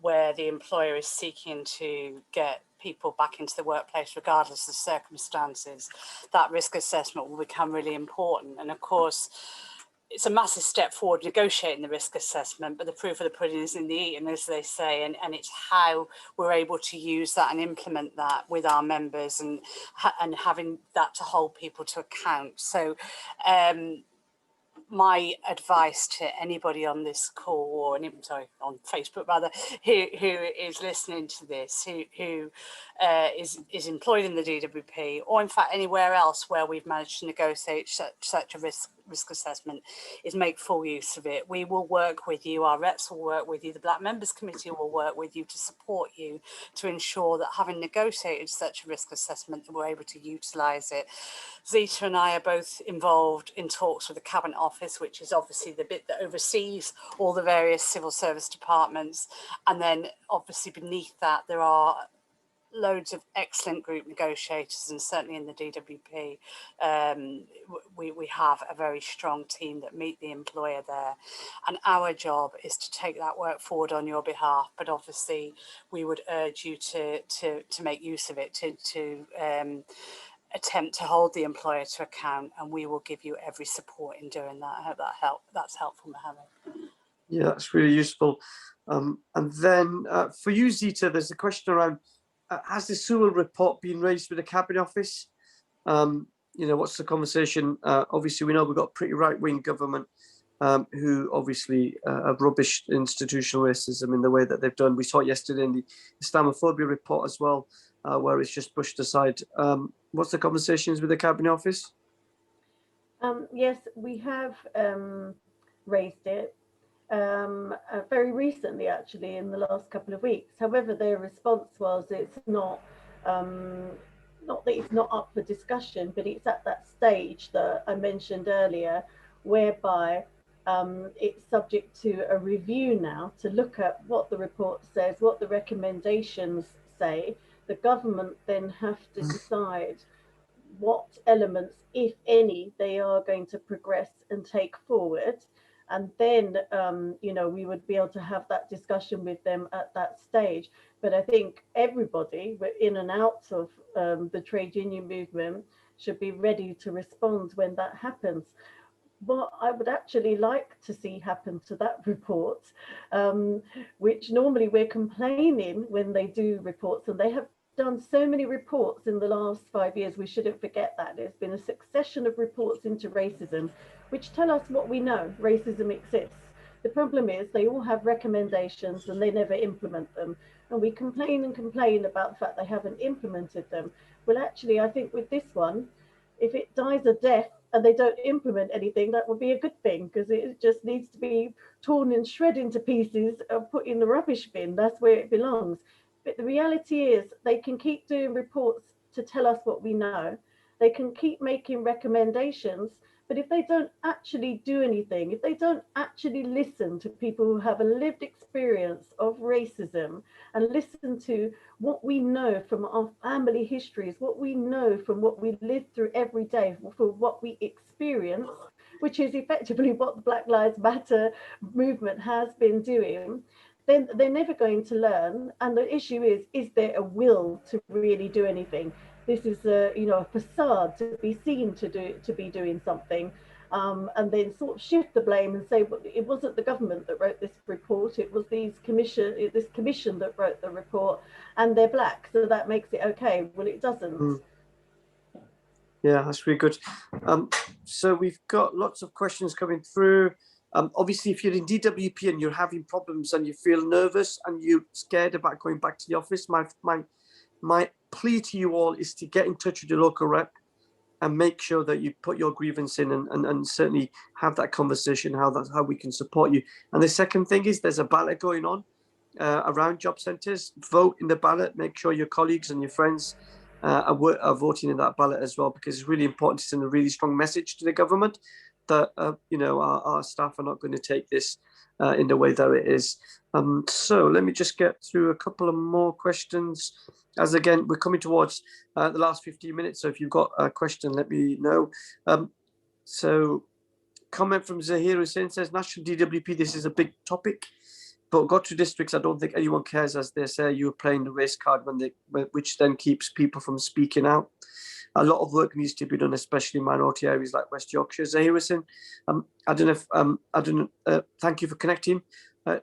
where the employer is seeking to get people back into the workplace regardless of circumstances, that risk assessment will become really important. And of course, it's a massive step forward negotiating the risk assessment, but the proof of the pudding is in the eating, as they say, and it's how we're able to use that and implement that with our members and having that to hold people to account. So my advice to anybody on this call, or on Facebook rather, who is listening to this, who is employed in the DWP, or in fact anywhere else where we've managed to negotiate such a risk assessment, is make full use of it. We will work with you, our reps will work with you, the Black Members Committee will work with you to support you to ensure that having negotiated such a risk assessment that we're able to utilise it. Zita and I are both involved in talks with the Cabinet Office, which is obviously the bit that oversees all the various civil service departments. And then obviously beneath that, there are loads of excellent group negotiators, and certainly in the DWP, we have a very strong team that meet the employer there. And our job is to take that work forward on your behalf. But obviously, we would urge you to make use of it, to attempt to hold the employer to account, and we will give you every support in doing that. I hope that's helpful, Mohammed. Yeah, that's really useful. And then for you, Zita, there's a question around, has the Sewell report been raised with the Cabinet Office? You know, what's the conversation? Obviously, we know we've got a pretty right-wing government who obviously have rubbished institutional racism in the way that they've done. We saw it yesterday in the Islamophobia report as well, where it's just pushed aside. What's the conversations with the Cabinet Office? Yes, we have raised it very recently, actually, in the last couple of weeks. However, their response was it's not that it's not up for discussion, but it's at that stage that I mentioned earlier, whereby it's subject to a review now to look at what the report says, what the recommendations say. The government then have to decide what elements, if any, they are going to progress and take forward. And then, you know, we would be able to have that discussion with them at that stage. But I think everybody, in and out of the trade union movement, should be ready to respond when that happens. What I would actually like to see happen to that report, which normally we're complaining when they do reports, and they have done so many reports in the last 5 years, we shouldn't forget that. There's been a succession of reports into racism, which tell us what we know: racism exists. The problem is they all have recommendations and they never implement them. And we complain and complain about the fact they haven't implemented them. Well, actually, I think with this one, if it dies a death and they don't implement anything, that would be a good thing, because it just needs to be torn and shredded into pieces and put in the rubbish bin. That's where it belongs. But the reality is they can keep doing reports to tell us what we know. They can keep making recommendations, but if they don't actually do anything, if they don't actually listen to people who have a lived experience of racism and listen to what we know from our family histories, what we know from what we live through every day, for what we experience, which is effectively what the Black Lives Matter movement has been doing, then they're never going to learn. And the issue is there a will to really do anything? This is a facade to be seen to be doing something, and then sort of shift the blame and say, well, it wasn't the government that wrote this report, it was this commission that wrote the report, and they're black, so that makes it okay. Well, it doesn't. Yeah, that's really good. So we've got lots of questions coming through. Obviously, if you're in DWP and you're having problems and you feel nervous and you're scared about going back to the office, my plea to you all is to get in touch with your local rep and make sure that you put your grievance in and certainly have that conversation, how we can support you. And the second thing is there's a ballot going on around job centres. Vote in the ballot. Make sure your colleagues and your friends are voting in that ballot as well, because it's really important to send a really strong message to the government that our staff are not going to take this in the way that it is. So let me just get through a couple of more questions. As again, we're coming towards the last 15 minutes, so if you've got a question, let me know. So comment from Zahir Hussain says, National DWP, this is a big topic, but got to districts, I don't think anyone cares, as they say, you're playing the race card, which then keeps people from speaking out. A lot of work needs to be done, especially in minority areas like West Yorkshire. Zahir Hussain, thank you for connecting.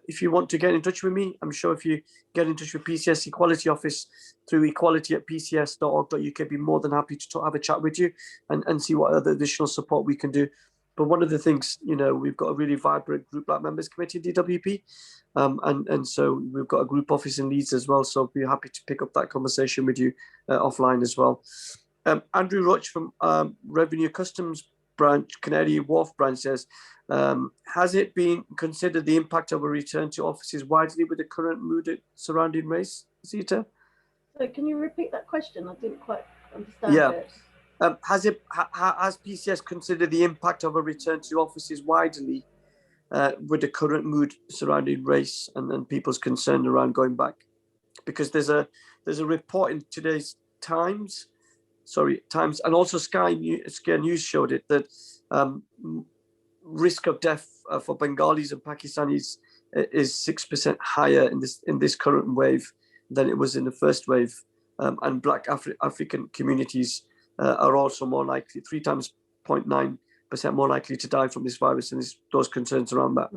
If you want to get in touch with me, I'm sure if you get in touch with PCS Equality Office through equality@pcs.org.uk, I'd be more than happy to have a chat with you and see what other additional support we can do. But one of the things, we've got a really vibrant group Black Members Committee in DWP, and so we've got a group office in Leeds as well, so I'll be happy to pick up that conversation with you offline as well. Andrew Roach from Revenue Customs Branch, Canary Wharf Branch says, has it been considered the impact of a return to offices widely with the current mood surrounding race, Zita? So can you repeat that question? I didn't quite understand it. Has PCS considered the impact of a return to offices widely with the current mood surrounding race and people's concern around going back? Because there's a report in today's Times, and also Sky News showed it, that risk of death for Bengalis and Pakistanis is 6% higher in this current wave than it was in the first wave, and Black African communities are also more likely, 3.9% more likely to die from this virus, and those concerns around that.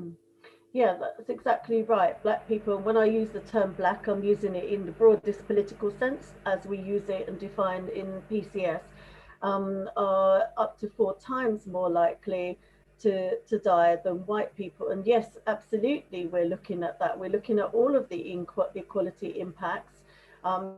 Yeah, that's exactly right. Black people, when I use the term black, I'm using it in the broadest political sense as we use it and define in PCS, are up to 4 times more likely to die than white people. And yes, absolutely, we're looking at that. We're looking at all of the inequality impacts,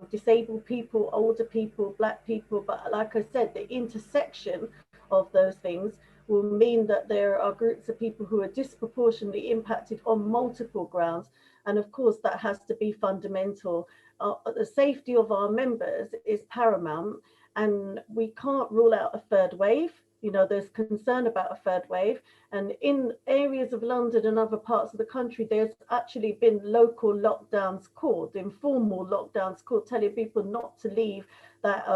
disabled people, older people, Black people, but like I said, the intersection of those things will mean that there are groups of people who are disproportionately impacted on multiple grounds. And of course, that has to be fundamental. The safety of our members is paramount, and we can't rule out a third wave. There's concern about a third wave. And in areas of London and other parts of the country, there's actually been local lockdowns called, informal lockdowns called, telling people not to leave that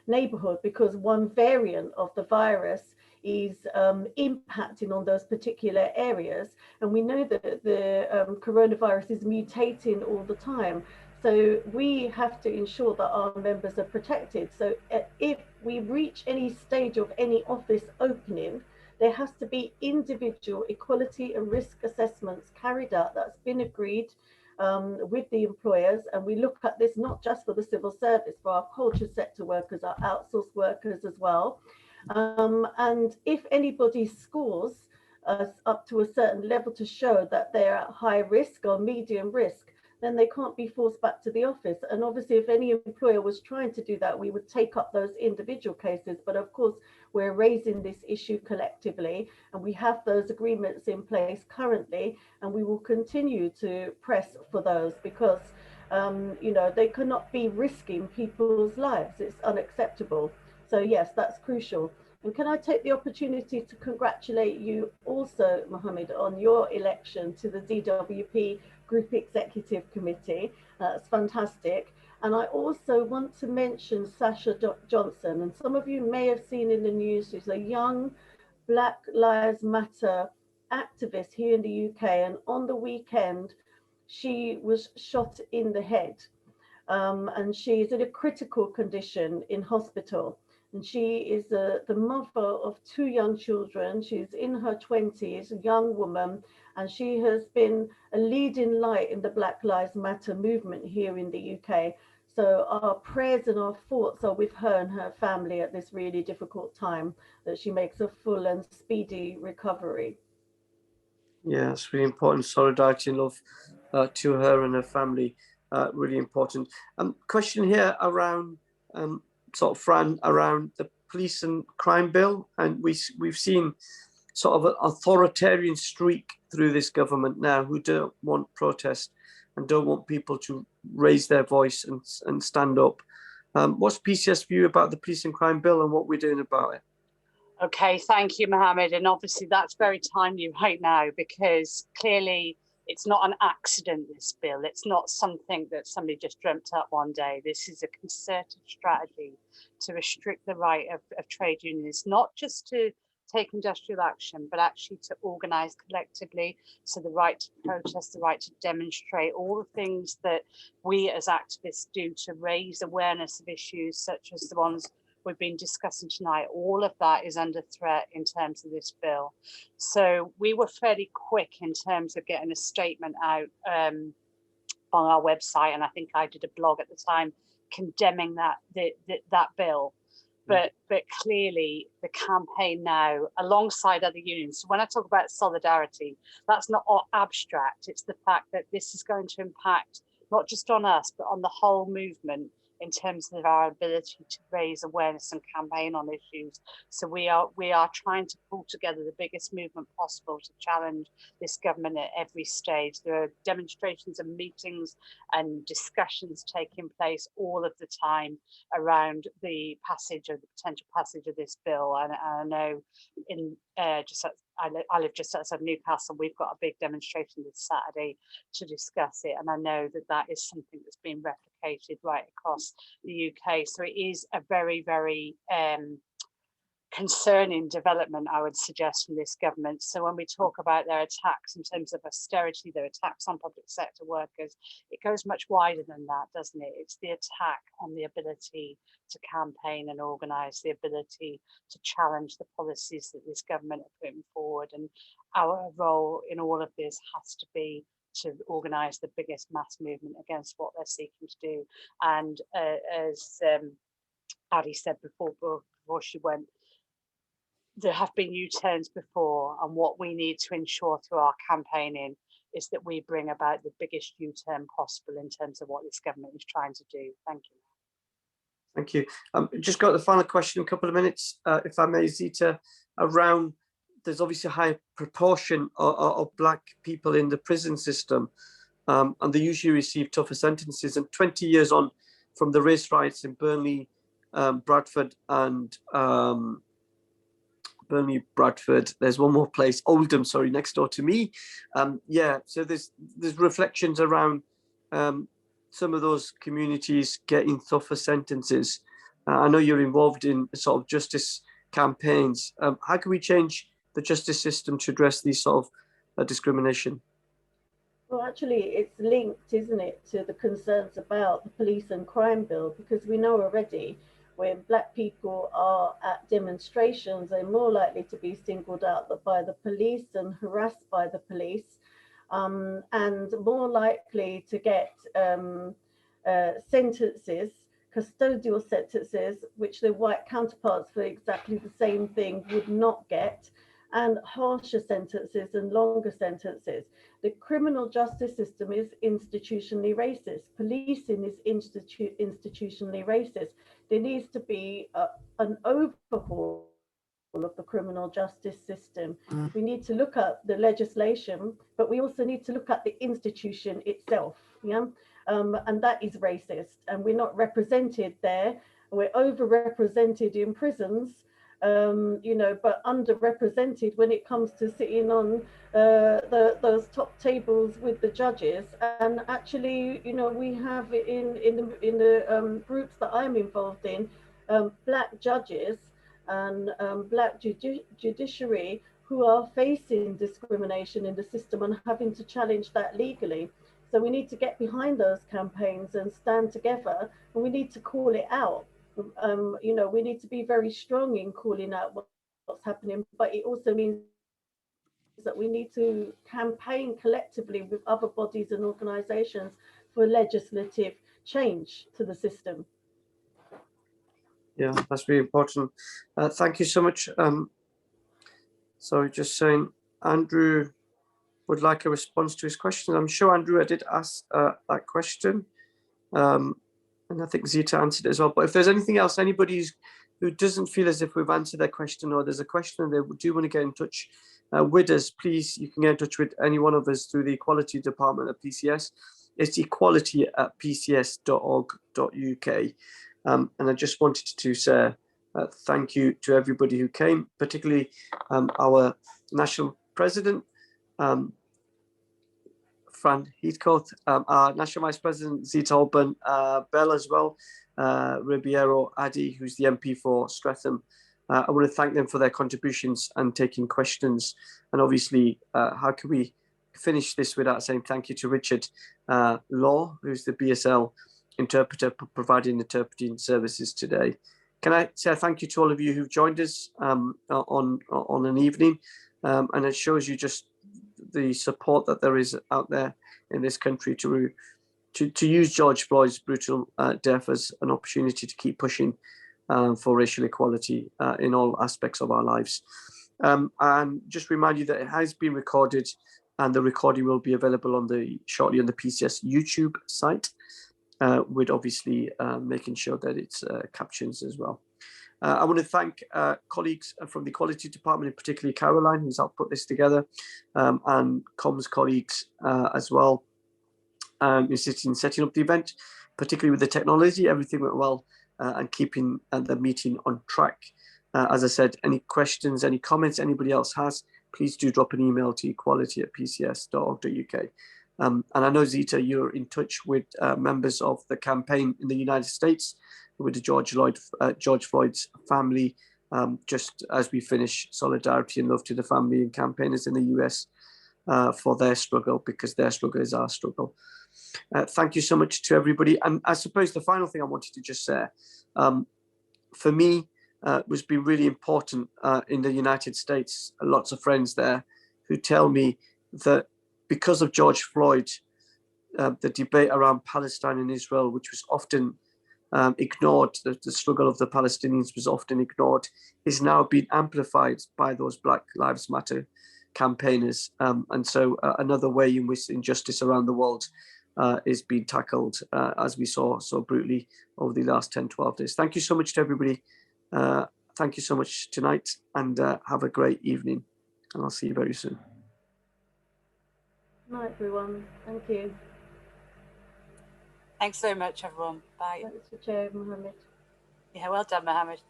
neighborhood because one variant of the virus is impacting on those particular areas. And we know that the coronavirus is mutating all the time. So we have to ensure that our members are protected. So if we reach any stage of any office opening, there has to be individual equality and risk assessments carried out that's been agreed with the employers. And we look at this not just for the civil service, for our culture sector workers, our outsourced workers as well. And if anybody scores up to a certain level to show that they're at high risk or medium risk, then they can't be forced back to the office. And obviously, if any employer was trying to do that, we would take up those individual cases. But of course, we're raising this issue collectively, and we have those agreements in place currently, and we will continue to press for those because, you know, they cannot be risking people's lives. It's unacceptable. So yes, that's crucial. And can I take the opportunity to congratulate you also, Mohammed, on your election to the DWP Group Executive Committee. That's fantastic. And I also want to mention Sasha Johnson, and some of you may have seen in the news, she's a young Black Lives Matter activist here in the UK, and on the weekend she was shot in the head, and she's in a critical condition in hospital. And she is the mother of 2 young children. She's in her 20s, a young woman, and she has been a leading light in the Black Lives Matter movement here in the UK. So our prayers and our thoughts are with her and her family at this really difficult time, that she makes a full and speedy recovery. Yeah, it's really important. Solidarity and love to her and her family, really important. Question here around sort of Fran, around the police and crime bill, and we've seen sort of an authoritarian streak through this government now, who don't want protest and don't want people to raise their voice and stand up. What's PCS view about the police and crime bill and what we're doing about it? Okay, thank you, Mohammed. And obviously that's very timely right now, because clearly it's not an accident, this bill. It's not something that somebody just dreamt up one day. This is a concerted strategy to restrict the right of trade unions, not just to take industrial action, but actually to organise collectively. So the right to protest, the right to demonstrate, all the things that we as activists do to raise awareness of issues such as the ones we've been discussing tonight, all of that is under threat in terms of this bill. So we were fairly quick in terms of getting a statement out on our website, and I think I did a blog at the time condemning that bill. But clearly the campaign now, alongside other unions, so when I talk about solidarity, that's not abstract. It's the fact that this is going to impact not just on us, but on the whole movement, in terms of our ability to raise awareness and campaign on issues. So we are trying to pull together the biggest movement possible to challenge this government at every stage. There are demonstrations and meetings and discussions taking place all of the time around the passage, or the potential passage of this bill. And I know in I live just outside Newcastle. We've got a big demonstration this Saturday to discuss it, and I know that that is something that's been replicated right across the UK. So it is a very, very concerning development, I would suggest, from this government. So when we talk about their attacks in terms of austerity, their attacks on public sector workers, it goes much wider than that, doesn't it? It's the attack on the ability to campaign and organise, the ability to challenge the policies that this government are putting forward. And our role in all of this has to be to organise the biggest mass movement against what they're seeking to do. And as Addy said before she went, there have been U-turns before, and what we need to ensure through our campaigning is that we bring about the biggest U-turn possible in terms of what this government is trying to do. Thank you. Thank you. Just got the final question, a couple of minutes, if I may, Zita, around there's obviously a high proportion of Black people in the prison system, and they usually receive tougher sentences. And 20 years on from the race riots in Burnley, Bradford, and Bradford, there's one more place, Oldham, sorry, next door to me. Yeah, so there's reflections around some of those communities getting tougher sentences. I know you're involved in sort of justice campaigns. How can we change the justice system to address these sort of discrimination? Well, actually, it's linked, isn't it, to the concerns about the police and crime bill, because we know already when Black people are at demonstrations, they're more likely to be singled out by the police and harassed by the police, and more likely to get sentences, custodial sentences, which their white counterparts for exactly the same thing would not get. and harsher sentences and longer sentences. The criminal justice system is institutionally racist. Policing is institutionally racist. There needs to be an overhaul of the criminal justice system. We need to look at the legislation, but we also need to look at the institution itself. Yeah, and that is racist, and we're not represented there. We're overrepresented in prisons, you know, but underrepresented when it comes to sitting on those top tables with the judges. And actually, you know, we have in the groups that I'm involved in, black judges and black judiciary who are facing discrimination in the system and having to challenge that legally. So we need to get behind those campaigns and stand together, and we need to call it out. You know, we need to be very strong in calling out what's happening, but it also means that we need to campaign collectively with other bodies and organizations for legislative change to the system. Yeah, that's really important. Thank you so much. So just saying, Andrew would like a response to his question. I'm sure, Andrew, I did ask that question. And I think Zita answered it as well. But if there's anything else, anybody who doesn't feel as if we've answered their question, or there's a question and they do want to get in touch with us, please, you can get in touch with any one of us through the Equality Department at PCS. It's equality@pcs.org.uk. And I just wanted to say thank you to everybody who came, particularly our National President, Fran Heathcote, our National Vice President, Zita Holbourne, Bell as well, Ribeiro Addy, who's the MP for Streatham. I want to thank them for their contributions and taking questions. And obviously, how can we finish this without saying thank you to Richard Law, who's the BSL interpreter, providing interpreting services today. Can I say thank you to all of you who've joined us on an evening, and it shows you just the support that there is out there in this country to use George Floyd's brutal death as an opportunity to keep pushing for racial equality in all aspects of our lives. And just remind you that it has been recorded, and the recording will be available shortly on the PCS YouTube site, with obviously making sure that it's captions as well. I want to thank colleagues from the Equality Department, particularly Caroline, who's helped put this together, and comms colleagues as well, in setting up the event, particularly with the technology. Everything went well, and keeping the meeting on track. As I said, any questions, any comments anybody else has, please do drop an email to equality@pcs.org.uk. And I know, Zita, you're in touch with members of the campaign in the United States, with the George Floyd's family, just as we finish solidarity and love to the family and campaigners in the US for their struggle, because their struggle is our struggle. Thank you so much to everybody. And I suppose the final thing I wanted to just say, for me, was been really important in the United States. Lots of friends there who tell me that because of George Floyd, the debate around Palestine and Israel, which was often ignored, the struggle of the Palestinians was often ignored, is now being amplified by those Black Lives Matter campaigners. And so another way in which injustice around the world is being tackled, as we saw so brutally over the last 10, 12 days. Thank you so much to everybody. Thank you so much tonight, and have a great evening. And I'll see you very soon. Good night, everyone. Thank you. Thanks so much, everyone. Bye. Thanks for chairing, Mohammed. Yeah, well done, Mohammed.